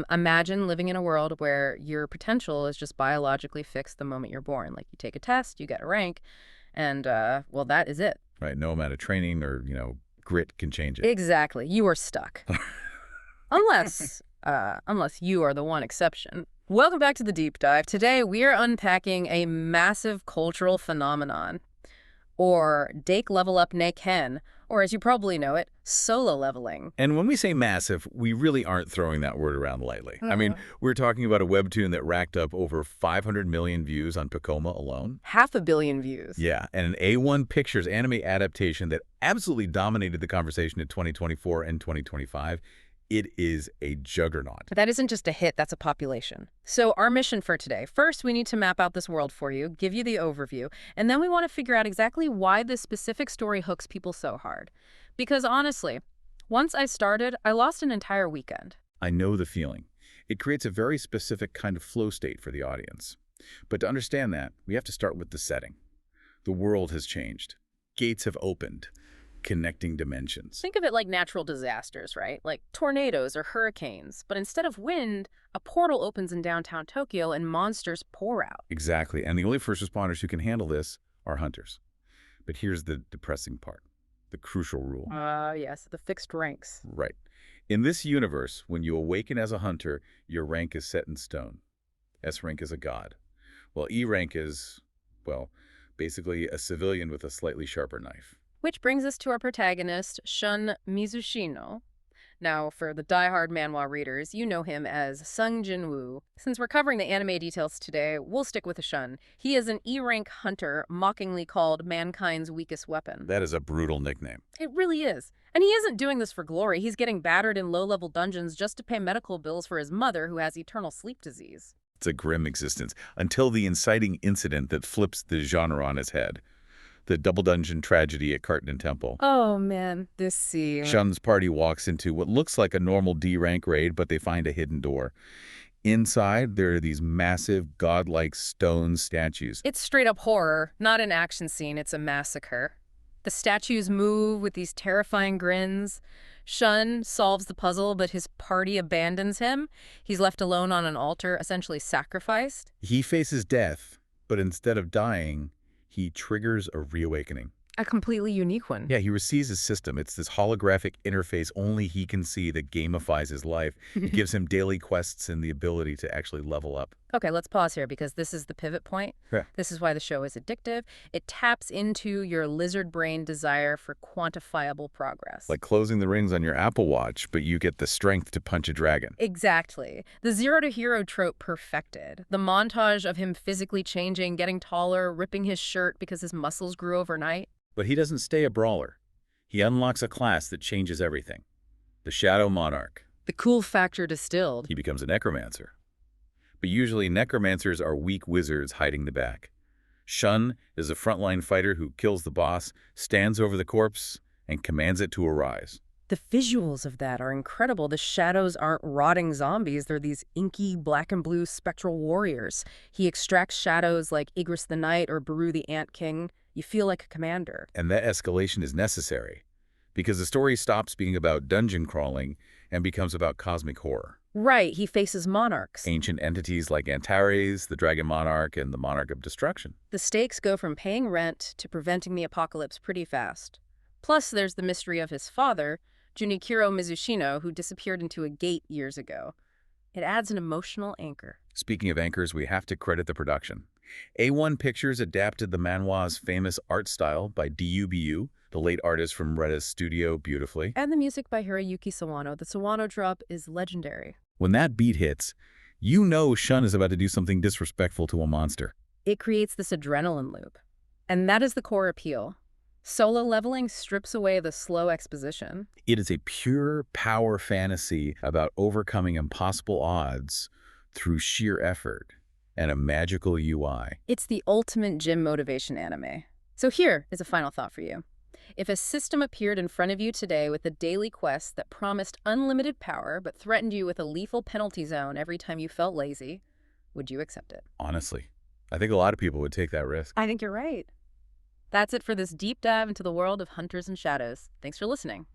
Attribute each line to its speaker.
Speaker 1: Imagine living in a world where your potential is just biologically fixed the moment you're born. Like you take a test, you get a rank, and, well, that is it.
Speaker 2: Right? No amount of training or, grit can change it.
Speaker 1: Exactly. You are stuck. Unless you are the one exception. Welcome back to the deep dive. Today we are unpacking a massive cultural phenomenon, or Dake level up ne ken, or as you probably know it, solo leveling.
Speaker 2: And when we say massive, we really aren't throwing that word around lightly. I mean,
Speaker 1: Uh-uh.
Speaker 2: we're talking about a webtoon that racked up over 500 million views on Pacoma alone.
Speaker 1: 500 million views.
Speaker 2: Yeah, and an A1 Pictures anime adaptation that absolutely dominated the conversation in 2024 and 2025. It is a juggernaut.
Speaker 1: But that isn't just a hit, that's a population. So our mission for today, first we need to map out this world for you, give you the overview, and then we want to figure out exactly why this specific story hooks people so hard. Because honestly, once I started, I lost an entire weekend.
Speaker 2: I know the feeling. It creates a very specific kind of flow state for the audience. But to understand that, we have to start with the setting. The world has changed. Gates have opened. Connecting dimensions.
Speaker 1: Think of it like natural disasters, right? Like tornadoes or hurricanes. But instead of wind, a portal opens in downtown Tokyo and monsters pour out.
Speaker 2: Exactly. And the only first responders who can handle this are hunters. But here's the depressing part. The crucial rule.
Speaker 1: Yes, the fixed ranks.
Speaker 2: Right. In this universe, when you awaken as a hunter, your rank is set in stone. S rank is a god. While E rank is, well, basically a civilian with a slightly sharper knife.
Speaker 1: Which brings us to our protagonist, Shun Mizushino. Now, for the diehard manhwa readers, you know him as Sung Jin-woo. Since we're covering the anime details today, we'll stick with the Shun. He is an E-rank hunter, mockingly called mankind's weakest weapon.
Speaker 2: That is a brutal nickname.
Speaker 1: It really is. And he isn't doing this for glory. He's getting battered in low-level dungeons just to pay medical bills for his mother, who has eternal sleep disease.
Speaker 2: It's a grim existence, until the inciting incident that flips the genre on its head. The double dungeon tragedy at Carton Temple.
Speaker 1: Oh man, this scene.
Speaker 2: Shun's party walks into what looks like a normal D-rank raid, but they find a hidden door. Inside, there are these massive, godlike stone statues.
Speaker 1: It's straight up horror, not an action scene, it's a massacre. The statues move with these terrifying grins. Shun solves the puzzle, but his party abandons him. He's left alone on an altar, essentially sacrificed.
Speaker 2: He faces death, but instead of dying, he triggers a reawakening.
Speaker 1: A completely unique one.
Speaker 2: Yeah, he receives his system. It's this holographic interface only he can see that gamifies his life. It gives him daily quests and the ability to actually level up.
Speaker 1: Okay, let's pause here because this is the pivot point.
Speaker 2: Yeah.
Speaker 1: This is why the show is addictive. It taps into your lizard brain desire for quantifiable progress.
Speaker 2: Like closing the rings on your Apple Watch, but you get the strength to punch a dragon.
Speaker 1: Exactly. The zero to hero trope perfected. The montage of him physically changing, getting taller, ripping his shirt because his muscles grew overnight.
Speaker 2: But he doesn't stay a brawler. He unlocks a class that changes everything. The Shadow Monarch.
Speaker 1: The cool factor distilled.
Speaker 2: He becomes a necromancer. But usually necromancers are weak wizards hiding the back. Shun is a frontline fighter who kills the boss, stands over the corpse, and commands it to arise.
Speaker 1: The visuals of that are incredible. The shadows aren't rotting zombies. They're these inky black and blue spectral warriors. He extracts shadows like Igris the Knight or Baru the Ant King. You feel like a commander.
Speaker 2: And that escalation is necessary, because the story stops being about dungeon crawling and becomes about cosmic horror.
Speaker 1: Right, he faces monarchs.
Speaker 2: Ancient entities like Antares, the Dragon Monarch, and the Monarch of Destruction.
Speaker 1: The stakes go from paying rent to preventing the apocalypse pretty fast. Plus, there's the mystery of his father, Junichiro Mizushino, who disappeared into a gate years ago. It adds an emotional anchor.
Speaker 2: Speaking of anchors, we have to credit the production. A1 Pictures adapted the manhwa's famous art style by DUBU, the late artist from Retta's studio, beautifully.
Speaker 1: And the music by Hiroyuki Sawano. The Sawano drop is legendary.
Speaker 2: When that beat hits, you know Shun is about to do something disrespectful to a monster.
Speaker 1: It creates this adrenaline loop. And that is the core appeal. Solo leveling strips away the slow exposition.
Speaker 2: It is a pure power fantasy about overcoming impossible odds through sheer effort and a magical UI.
Speaker 1: It's the ultimate gym motivation anime. So here is a final thought for you. If a system appeared in front of you today with a daily quest that promised unlimited power but threatened you with a lethal penalty zone every time you felt lazy, would you accept it?
Speaker 2: Honestly, I think a lot of people would take that risk.
Speaker 1: I think you're right. That's it for this deep dive into the world of Hunters and Shadows. Thanks for listening.